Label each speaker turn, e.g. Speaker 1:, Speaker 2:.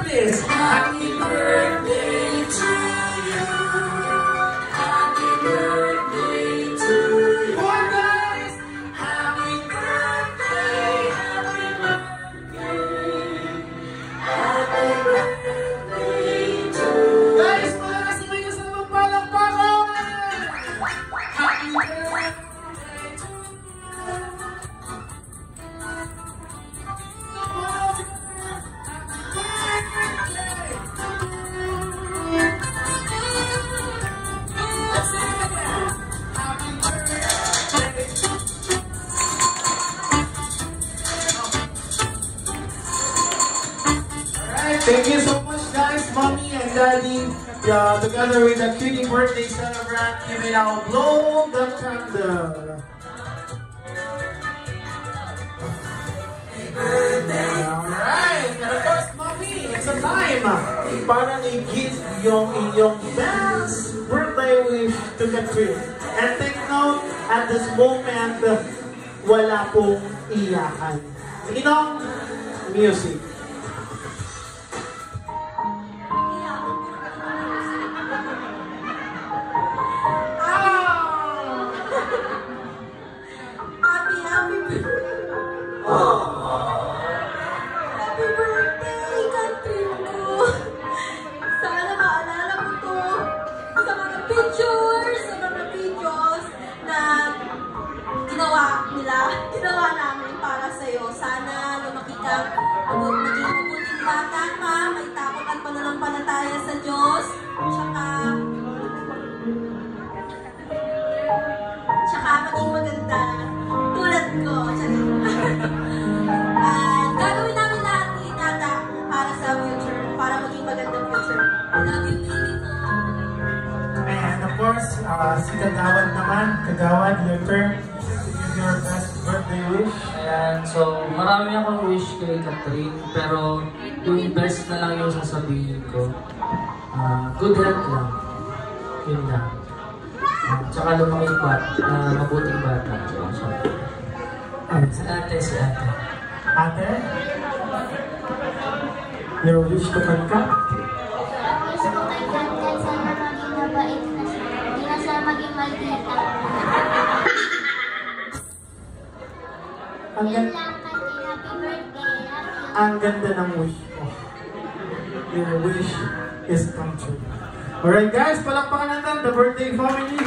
Speaker 1: this. Happy birthday to you. Happy birthday to you. Come on, guys. Happy birthday. Happy birthday. Happy birthday to you. Guys, malakas may kasamang palakpakan. Happy birthday to you. Thank you so much, guys, Mommy and Daddy. Together with the cutie birthday celebrant, you may now blow the candle. Alright, and of course, Mommy, it's a time para i-give yung inyong best birthday wish to Catherine. And take note, at this moment, wala pong iyakan. Inong music.
Speaker 2: Happy birthday, Catherine ko! Sana maalala mo to sa mga pictures, sa mga videos na ginawa namin para sa'yo. Sana lumaki ka, maging mabuting bata ka, may takot at pananampalataya sa Diyos, tsaka maging maganda tulad ko. Gagawin namin lahat ni Tata para sa future, para maging magandang future. Love you, baby ko.
Speaker 1: And of course, si Kagawad naman. Kagawad, your turn. Give your best birthday wish.
Speaker 3: Ayan, so marami akong wish kay Catherine, pero yung best na lang yung sasabihin ko. Good health lang. Yun lang. Tsaka lumaki mabuting bata. Si ate.
Speaker 1: Ate? Your wish to Kanka?
Speaker 4: Wish ko kay Kanka, sana maging mabait na siya. Hindi na siya maging maldita. Yan lang, Kanka. Happy birthday.
Speaker 1: Ang ganda ng wish mo. Your wish is come true. Alright guys, palakpakan natin the birthday family.